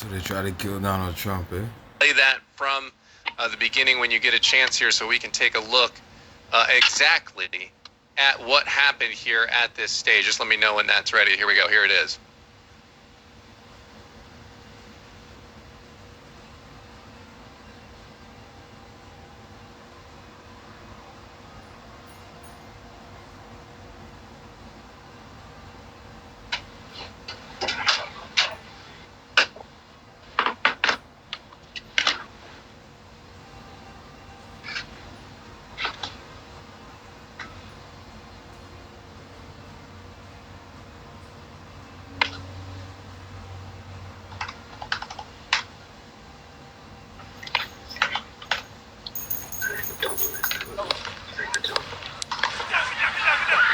So they try to kill Donald Trump, eh? Play that from the beginning when you get a chance here so we can take a look exactly at what happened here at this stage. Just let me know when that's ready. Here we go. Here it is.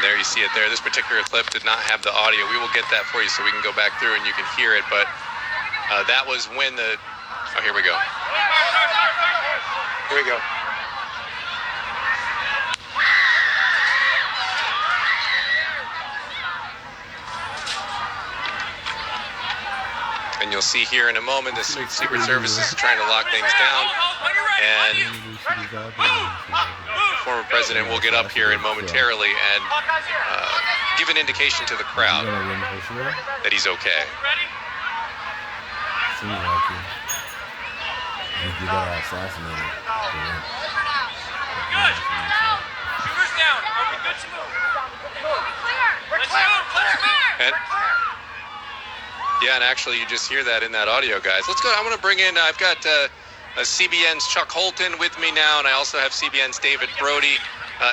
There you see it there. This particular clip did not have the audio. We will get that for you so we can go back through and you can hear it. But that was when the... Oh, here we go. Here we go. And you'll see here in a moment, the Secret Service is trying to lock things down. And the former president will get up here and momentarily and give an indication to the crowd that he's okay. Seems like it. If you got assassinated. Shooters down. Are we good to move? Let's move. And, yeah, and actually you just hear that in that audio, guys. Let's go. I'm going to bring in, I've got CBN's Chuck Holton with me now, and I also have CBN's David Brody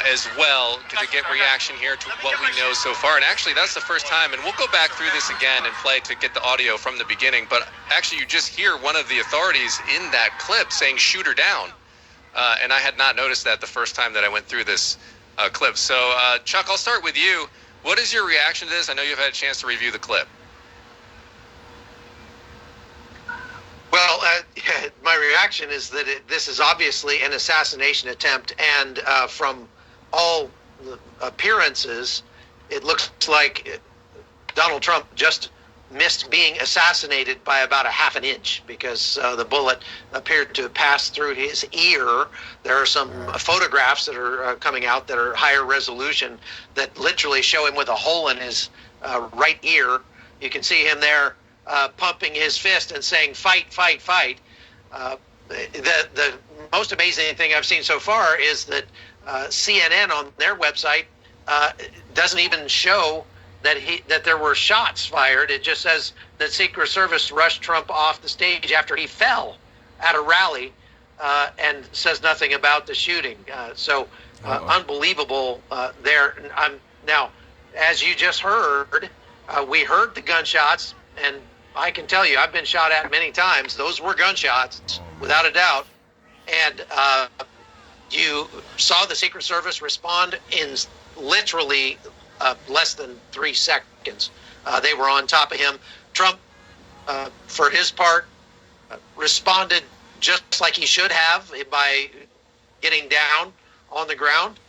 as well to get reaction here to what we know so far. And actually, that's the first time, and we'll go back through this again and play to get the audio from the beginning. But actually, you just hear one of the authorities in that clip saying, "Shoot her down." And I had not noticed that the first time that I went through this clip. So, Chuck, I'll start with you. What is your reaction to this? I know you've had a chance to review the clip. Well, my reaction is that this is obviously an assassination attempt, and from all appearances, it looks like Donald Trump just missed being assassinated by about a half an inch, because the bullet appeared to pass through his ear. There are some photographs that are coming out that are higher resolution that literally show him with a hole in his right ear. You can see him there pumping his fist and saying, "Fight, fight, fight." The most amazing thing I've seen so far is that CNN on their website doesn't even show that there were shots fired. It just says that Secret Service rushed Trump off the stage after he fell at a rally, and says nothing about the shooting. Unbelievable there. Now, as you just heard, we heard the gunshots, and I can tell you, I've been shot at many times. Those were gunshots, without a doubt. And you saw the Secret Service respond in literally less than 3 seconds. They were on top of him. Trump, for his part, responded just like he should have by getting down on the ground.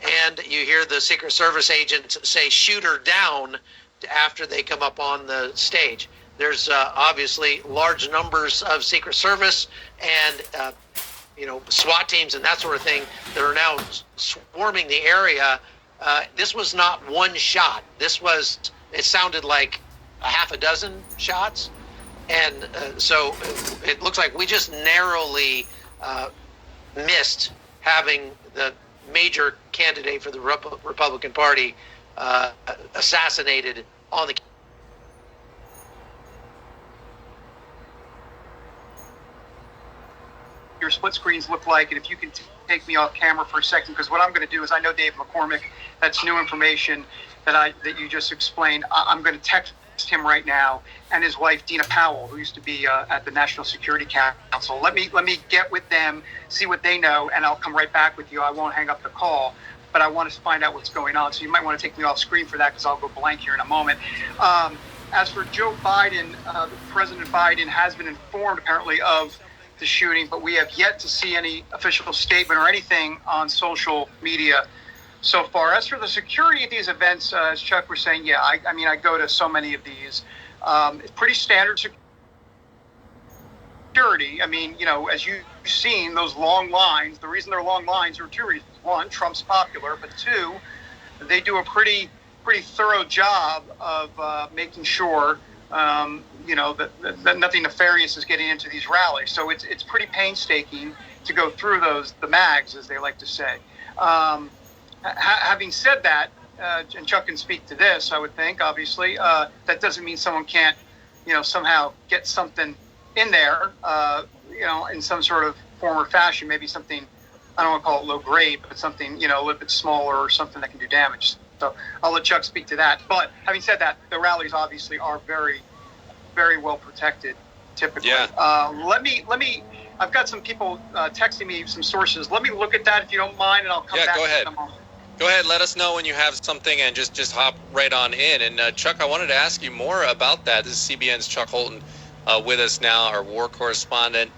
And you hear the Secret Service agents say, "Shoot her down," after they come up on the stage. There's obviously large numbers of Secret Service and SWAT teams and that sort of thing that are now swarming the area. This was not one shot. It sounded like a half a dozen shots. And so it looks like we just narrowly missed having the major candidate for the Republican Party assassinated on the... Your split screens look like, and if you can take me off camera for a second, because what I'm going to do is, I know Dave McCormick, that's new information that you just explained. I'm going to text him right now, and his wife Dina Powell, who used to be at the National Security Council. Let me get with them, see what they know, and I'll come right back with you. I won't hang up the call, but I want to find out what's going on. So you might want to take me off screen for that, because I'll go blank here in a moment. As for Joe Biden, President Biden has been informed apparently of the shooting, but we have yet to see any official statement or anything on social media so far. As for the security at these events, as Chuck was saying, I go to so many of these. It's pretty standard security. security. I mean, as you've seen, those long lines, the reason they're long lines are two reasons. One, Trump's popular, but two, they do a pretty thorough job of making sure, that nothing nefarious is getting into these rallies. So it's pretty painstaking to go through the mags, as they like to say. Having said that, and Chuck can speak to this, I would think, obviously, that doesn't mean someone can't, somehow get something in there, in some sort of form or fashion, maybe something, I don't want to call it low grade, but something, a little bit smaller or something that can do damage. So I'll let Chuck speak to that. But having said that, the rallies obviously are very, very well protected, typically. Yeah. Let me. I've got some people texting me some sources. Let me look at that if you don't mind, and I'll come back. Go ahead. In a moment. Go ahead. Let us know when you have something, and just hop right on in. And Chuck, I wanted to ask you more about that. This is CBN's Chuck Holton with us now, our war correspondent.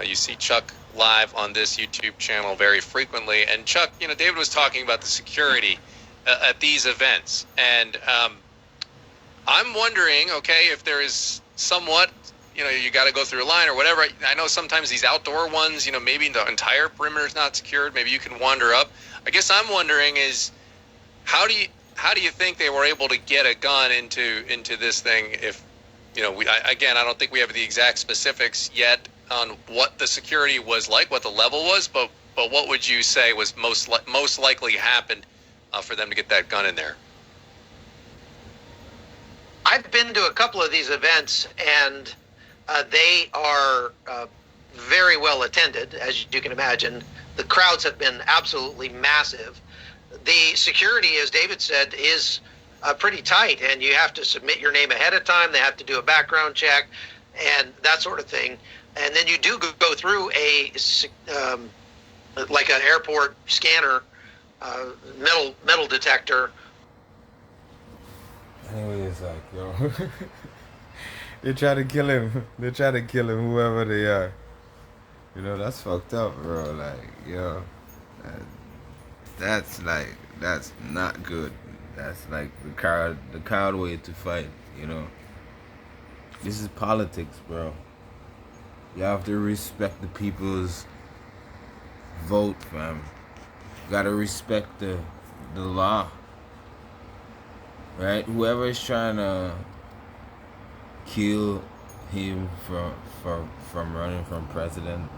You see Chuck live on this YouTube channel very frequently. And Chuck, David was talking about the security at these events, and I'm wondering, okay, if there is somewhat, you got to go through a line or whatever. I know sometimes these outdoor ones, maybe the entire perimeter is not secured. Maybe you can wander up. I guess I'm wondering is how do you think they were able to get a gun into this thing? If I don't think we have the exact specifics yet on what the security was like, what the level was, but what would you say was most likely happened for them to get that gun in there? I've been to a couple of these events, and they are very well attended, as you can imagine. The crowds have been absolutely massive. The security, as David said, is pretty tight, and you have to submit your name ahead of time. They have to do a background check and that sort of thing. And then you do go through like an airport scanner, metal detector. Anyway, it's like, yo, they try to kill him. They try to kill him, whoever they are. That's fucked up, bro. Like, yo, that's not good. That's like the coward way to fight. This is politics, bro. You have to respect the people's vote, fam. You gotta respect the law. Right? Whoever is trying to kill him from running from president,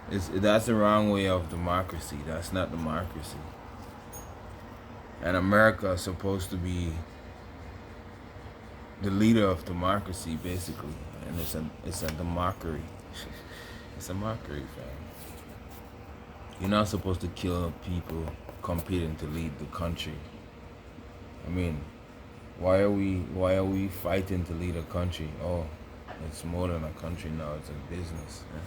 that's the wrong way of democracy. That's not democracy. And America is supposed to be the leader of democracy, basically. And it's a mockery. It's a mockery, fam. You're not supposed to kill people competing to lead the country. I mean, why are we fighting to lead a country? Oh, it's more than a country now, it's a business. Yeah?